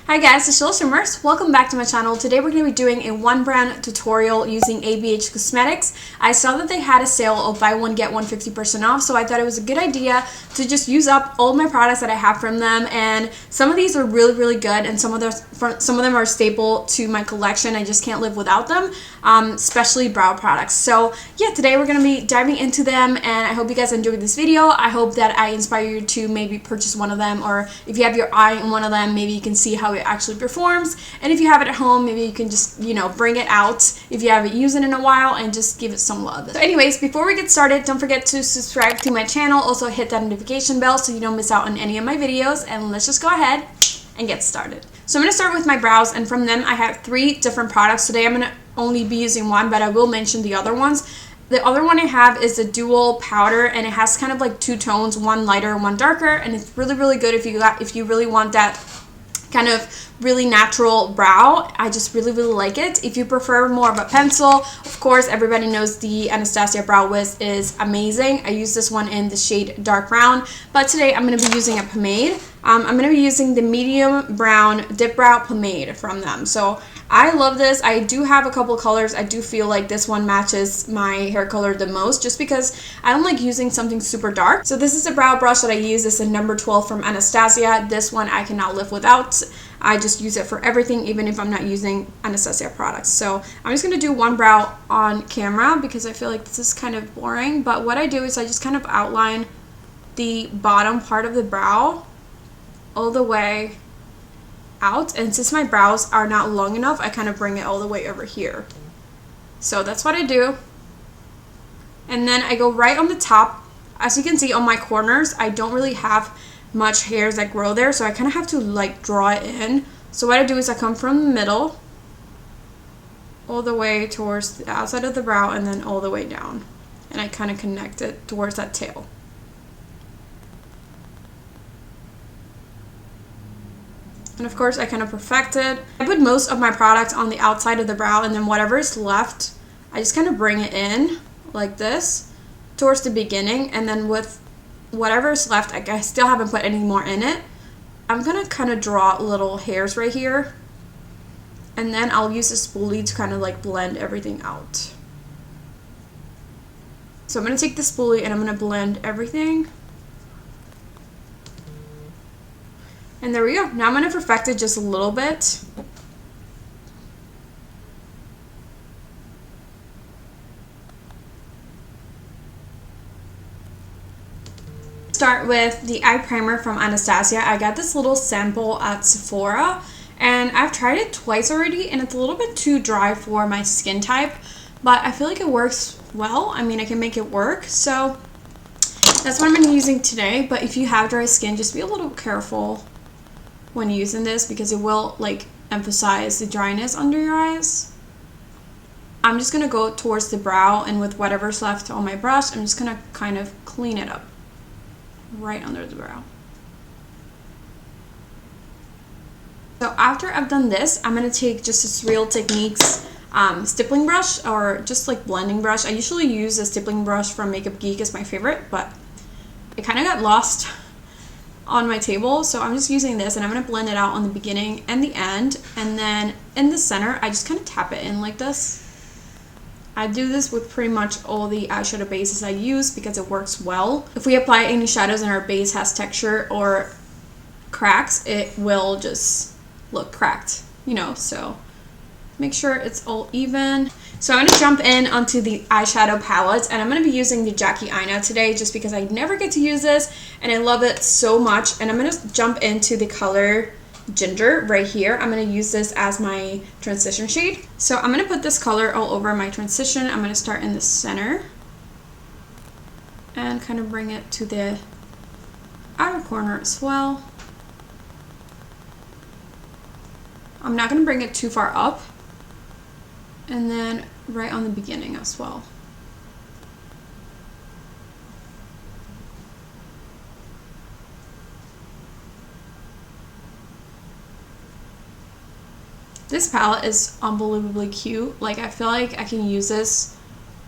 Hi guys, it's Sheila Shimmers. Welcome back to my channel. Today we're going to be doing a one brand tutorial using ABH Cosmetics. I saw that they had a sale of buy one get one 50% off, so I thought it was a good idea to just use up all my products that I have from them. And some of these are really good, and some of them are staple to my collection. I just can't live without them, especially brow products. So yeah, today we're going to be diving into them, and I hope you guys enjoyed this video. I hope that I inspire you to maybe purchase one of them, or if you have your eye on one of them, maybe you can see how it actually performs. And if you have it at home, maybe you can just, bring it out if you haven't used it in a while and just give it some love. So anyways, before we get started, don't forget to subscribe to my channel. Also hit that notification bell so you don't miss out on any of my videos, and let's just go ahead and get started. So I'm going to start with my brows, and from them I have 3 different products. Today I'm going to only be using one, but I will mention the other ones. The other one I have is a dual powder, and it has kind of like 2 tones, one lighter and one darker, and it's really good if you really want that kind of really natural brow. I just really like it. If you prefer more of a pencil, of course everybody knows the Anastasia Brow Wiz is amazing. I use this one in the shade dark brown, but today I'm going to be using a pomade. I'm going to be using the medium brown dip brow pomade from them. So I love this. I do have a couple colors. I do feel like this one matches my hair color the most, just because I don't like using something super dark. So this is a brow brush that I use. This is a number 12 from Anastasia. This one I cannot live without. I just use it for everything, even if I'm not using Anastasia products. So I'm just going to do one brow on camera because I feel like this is kind of boring. But what I do is I just kind of outline the bottom part of the brow all the way out, and since my brows are not long enough, I kind of bring it all the way over here. So that's what I do. And then I go right on the top. As you can see on my corners, I don't really have much hairs that grow there, so I kind of have to like draw it in. So what I do is I come from the middle all the way towards the outside of the brow, and then all the way down, and I kind of connect it towards that tail. And of course I kind of perfect it. I put most of my product on the outside of the brow, and then whatever is left, I just kind of bring it in like this towards the beginning, and then with whatever is left, I still haven't put any more in it. I'm gonna kind of draw little hairs right here, and then I'll use a spoolie to kind of like blend everything out. So I'm gonna take the spoolie and I'm gonna blend everything. And there we go. Now I'm going to perfect it just a little bit. Start with the eye primer from Anastasia. I got this little sample at Sephora, and I've tried it twice already, and it's a little bit too dry for my skin type, but I feel like it works well. I mean, I can make it work, so that's what I'm going to be using today. But if you have dry skin, just be a little careful when using this, because it will like emphasize the dryness under your eyes. I'm just gonna go towards the brow, and with whatever's left on my brush, I'm just gonna kind of clean it up right under the brow. So after I've done this, I'm gonna take just this Real Techniques stippling brush, or just like blending brush. I usually use a stippling brush from Makeup Geek as my favorite, but it kind of got lost on my table, so I'm just using this, and I'm going to blend it out on the beginning and the end, and then in the center I just kind of tap it in like this. I do this with pretty much all the eyeshadow bases I use because it works well. If we apply any shadows and our base has texture or cracks, it will just look cracked, so make sure it's all even. So I'm going to jump in onto the eyeshadow palette, and I'm going to be using the Jackie Aina today just because I never get to use this and I love it so much. And I'm going to jump into the color Ginger right here. I'm going to use this as my transition shade. So I'm going to put this color all over my transition. I'm going to start in the center and kind of bring it to the outer corner as well. I'm not going to bring it too far up, and then right on the beginning as well. This palette is unbelievably cute. Like, I feel like I can use this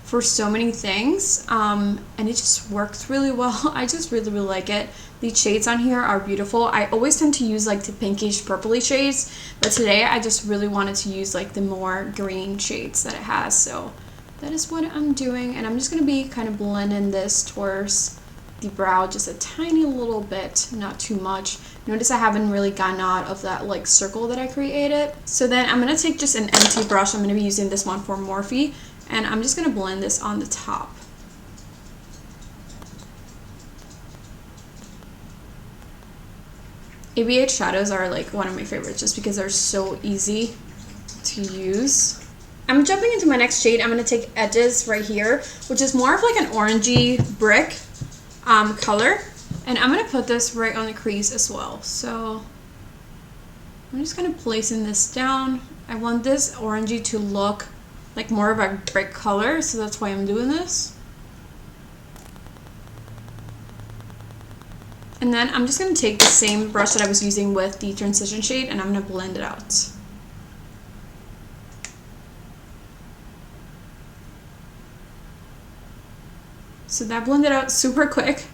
for so many things, and it just works really well. I just really like it. The shades on here are beautiful. I always tend to use like the pinkish purpley shades, but today I just really wanted to use like the more green shades that it has, so that is what I'm doing. And I'm just going to be kind of blending this towards the brow just a tiny little bit, not too much. Notice I haven't really gotten out of that like circle that I created. So then I'm going to take just an empty brush. I'm going to be using this one for Morphe, and I'm just going to blend this on the top. ABH shadows are like one of my favorites just because they're so easy to use. I'm jumping into my next shade. I'm going to take Edges right here, which is more of like an orangey brick color, and I'm going to put this right on the crease as well. So I'm just kind of placing this down. I want this orangey to look like more of a brick color, so that's why I'm doing this. And then I'm just going to take the same brush that I was using with the transition shade, and I'm going to blend it out. So that blended out super quick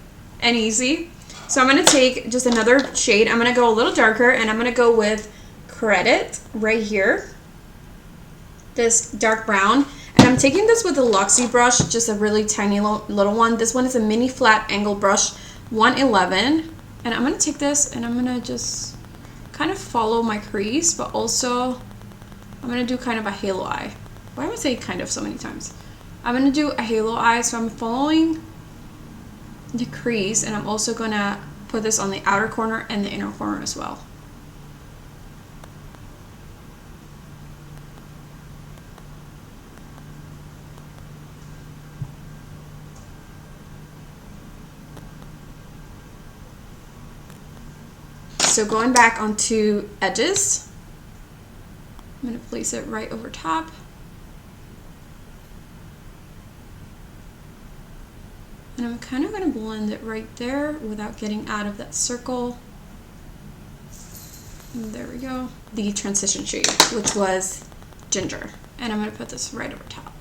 and easy. So I'm going to take just another shade. I'm going to go a little darker, and I'm going to go with Credit right here. This dark brown. And I'm taking this with a Luxie brush, just a really tiny little one. This one is a mini flat angle brush, 111. And I'm going to take this and I'm going to just kind of follow my crease, but also I'm going to do kind of a halo eye. Why would I say kind of so many times? I'm going to do a halo eye, so I'm following the crease, and I'm also going to put this on the outer corner and the inner corner as well. So going back onto Edges, I'm going to place it right over top. And I'm kind of going to blend it right there without getting out of that circle. And there we go. The transition shade, which was Ginger. And I'm going to put this right over top.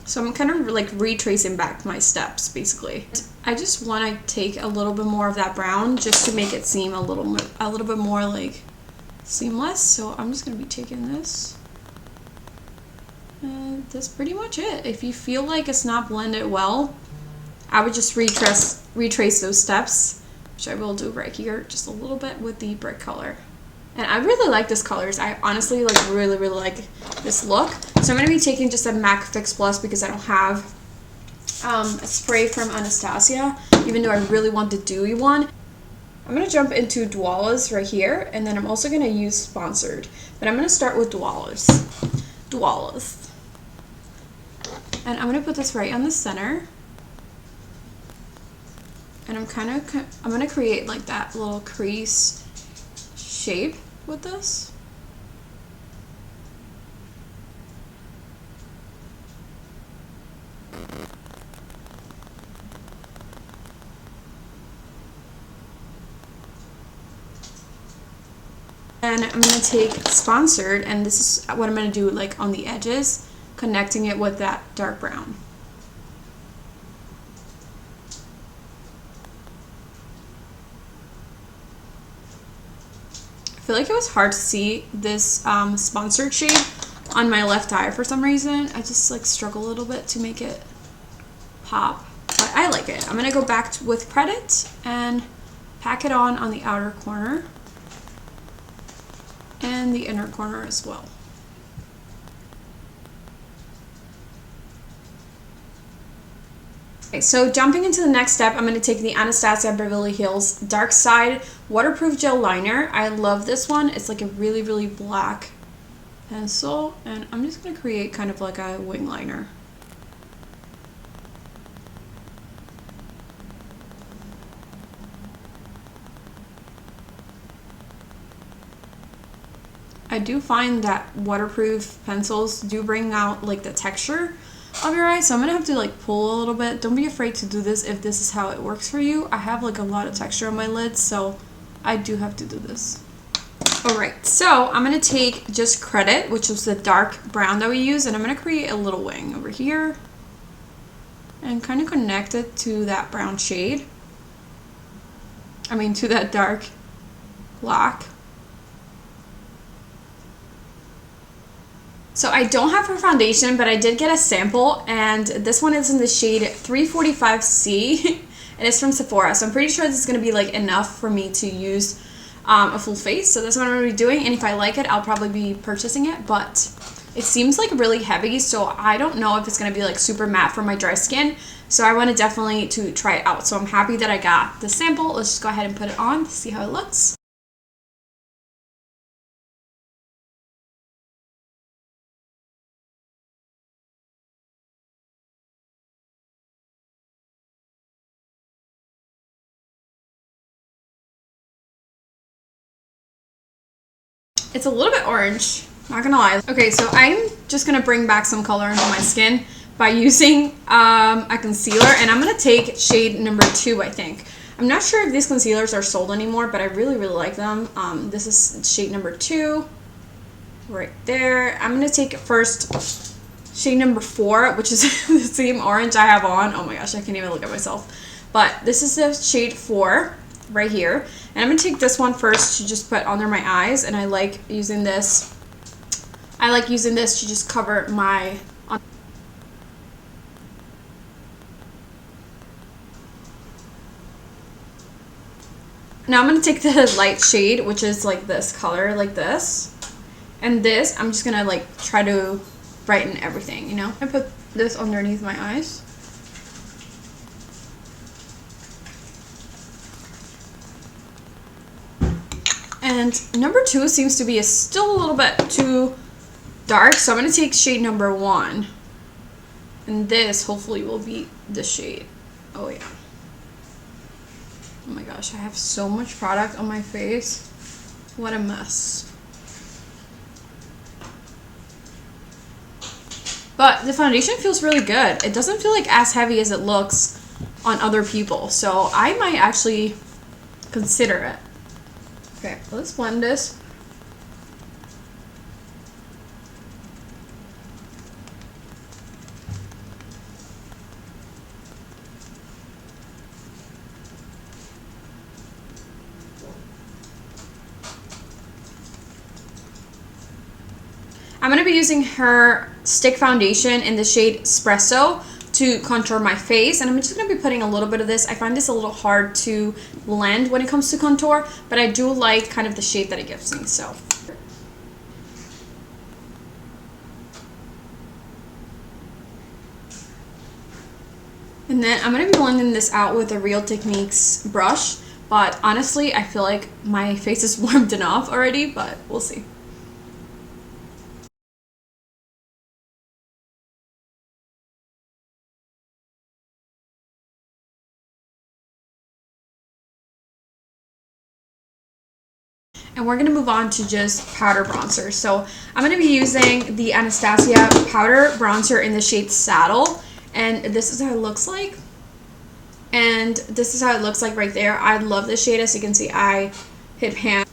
So I'm kind of like retracing back my steps, basically. I just want to take a little bit more of that brown just to make it seem a little bit more like seamless. So I'm just going to be taking this, and that's pretty much it. If you feel like it's not blended well, I would just retrace those steps, which I will do right here just a little bit with the brick color. And I really like this colors. I honestly like really like this look. So I'm going to be taking just a MAC Fix Plus because I don't have a spray from Anastasia, even though I really want the dewy one. I'm going to jump into Dwalas right here, and then I'm also going to use Sponsored. But I'm going to start with Dwalas. And I'm going to put this right on the center. And I'm going to create like that little crease shape with this. And I'm going to take Sponsored, and this is what I'm going to do like on the edges, connecting it with that dark brown. I feel like it was hard to see this Sponsored shade on my left eye for some reason. I just like struggle a little bit to make it pop, but I like it. I'm going to go back with Credit and pack it on the outer corner and the inner corner as well. Okay, so jumping into the next step, I'm going to take the Anastasia Beverly Hills Dark Side Waterproof Gel Liner. I love this one. It's like a really black pencil, and I'm just going to create kind of like a wing liner. I do find that waterproof pencils do bring out like the texture of your eye, so I'm gonna have to like pull a little bit. Don't be afraid to do this if this is how it works for you. I have like a lot of texture on my lids, so I do have to do this. Alright, so I'm going to take just Credit, which was the dark brown that we used, and I'm going to create a little wing over here and kind of connect it to that brown shade. I mean, to that dark black. So I don't have her foundation, but I did get a sample, and this one is in the shade 345C, and it's from Sephora. So I'm pretty sure this is going to be like enough for me to use a full face. So that's what I'm going to be doing, and if I like it, I'll probably be purchasing it, but it seems like really heavy, so I don't know if it's going to be like super matte for my dry skin. So I want to definitely to try it out. So I'm happy that I got the sample. Let's just go ahead and put it on to see how it looks. It's a little bit orange, not gonna lie. Okay, so I'm just gonna bring back some color into my skin by using a concealer, and I'm gonna take shade number 2, I think. I'm not sure if these concealers are sold anymore, but I really like them. This is shade number 2, right there. I'm gonna take first shade number 4, which is the same orange I have on. Oh my gosh, I can't even look at myself. But this is the shade 4 right here, and I'm gonna take this one first to just put under my eyes, and I like using this to just cover my now I'm gonna take the light shade, which is like this color, like this, and this I'm just gonna like try to brighten everything, you know. I put this underneath my eyes. And number 2 seems to be still a little bit too dark, so I'm going to take shade number 1. And this hopefully will be the shade. Oh yeah. Oh my gosh, I have so much product on my face. What a mess. But the foundation feels really good. It doesn't feel like as heavy as it looks on other people, so I might actually consider it. Okay, let's blend this. I'm going to be using her stick foundation in the shade Espresso to contour my face, and I'm just going to be putting a little bit of this. I find this a little hard to blend when it comes to contour, but I do like kind of the shape that it gives me. So and then I'm going to be blending this out with a Real Techniques brush, but honestly I feel like my face is warmed enough already, but we'll see. And we're going to move on to just powder bronzer. So I'm going to be using the Anastasia powder bronzer in the shade Saddle. And this is how it looks like. And this is how it looks like right there. I love this shade. As you can see, I hit pan.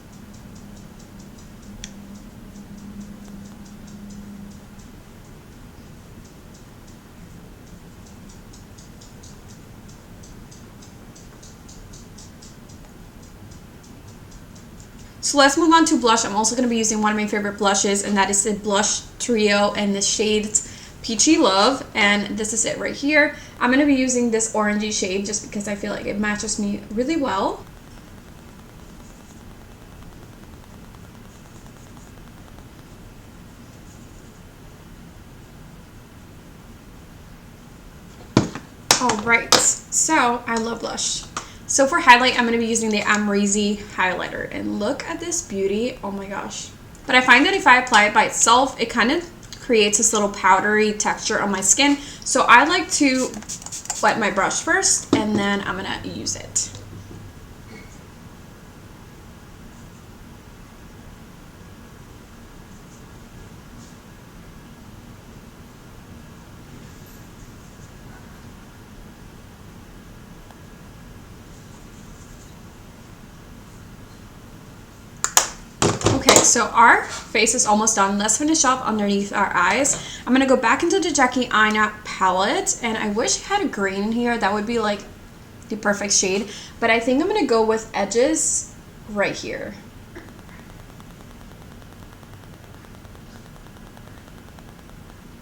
So let's move on to blush. I'm also going to be using one of my favorite blushes, and that is the Blush Trio and the shades Peachy Love, and this is it right here. I'm going to be using this orangey shade just because I feel like it matches me really well. Alright, so I love blush. So for highlight, I'm going to be using the Amrezy highlighter, and look at this beauty. Oh my gosh. But I find that if I apply it by itself, it kind of creates this little powdery texture on my skin. So I like to wet my brush first, and then I'm going to use it. So our face is almost done. Let's finish up underneath our eyes. I'm going to go back into the Jackie Aina palette, and I wish I had a green in here. That would be like the perfect shade, but I think I'm going to go with edges right here.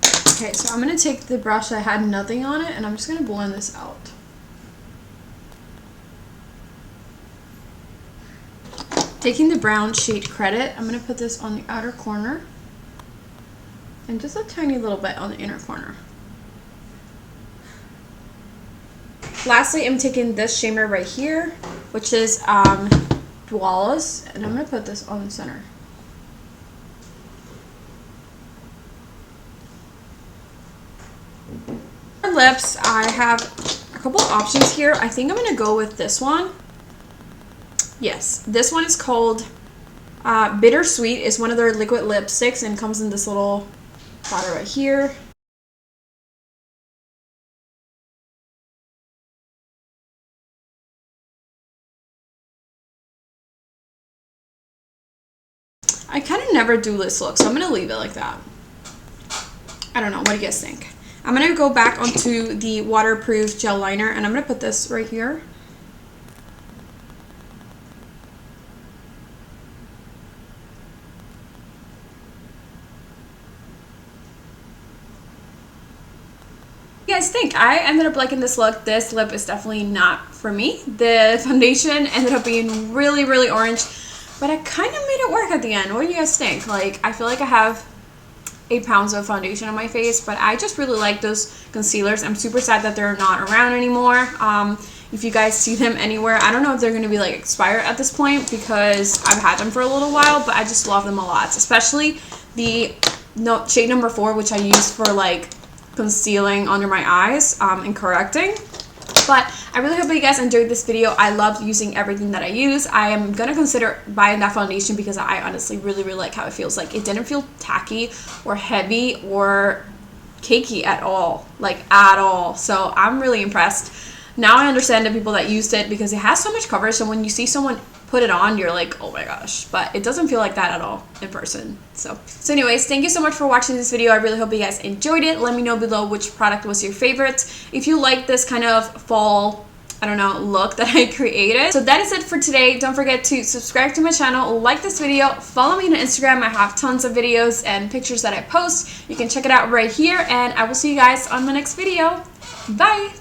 Okay, so I'm going to take the brush that had nothing on it, and I'm just going to blend this out. Taking the brown shade Credit, I'm going to put this on the outer corner and just a tiny little bit on the inner corner. Lastly, I'm taking this shimmer right here, which is Dwala's, and I'm going to put this on the center. For lips, I have a couple options here. I think I'm going to go with this one. Yes, this one is called Bittersweet. It's one of their liquid lipsticks and comes in this little bottle right here. I kind of never do this look, so I'm going to leave it like that. I don't know. What do you guys think? I'm going to go back onto the waterproof gel liner, and I'm going to put this right here. You guys think? I ended up liking this look. This lip is definitely not for me. The foundation ended up being really, really orange, but I kind of made it work at the end. What do you guys think? Like, I feel like I have 8 pounds of foundation on my face, but I just really like those concealers. I'm super sad that they're not around anymore. If you guys see them anywhere, I don't know if they're going to be like expired at this point because I've had them for a little while, but I just love them a lot, especially the shade number 4, which I use for like concealing under my eyes and correcting. But I really hope that you guys enjoyed this video. I loved using everything that I use. I am gonna consider buying that foundation because I honestly really, really like how it feels. Like, it didn't feel tacky or heavy or cakey at all, like at all. So I'm really impressed. Now I understand the people that used it because it has so much coverage, so when you see someone put it on, you're like, oh my gosh. But it doesn't feel like that at all in person. So anyways, thank you so much for watching this video. I really hope you guys enjoyed it. Let me know below which product was your favorite. If you like this kind of fall, I don't know, look that I created. So that is it for today. Don't forget to subscribe to my channel, like this video, follow me on Instagram. I have tons of videos and pictures that I post. You can check it out right here, and I will see you guys on my next video. Bye!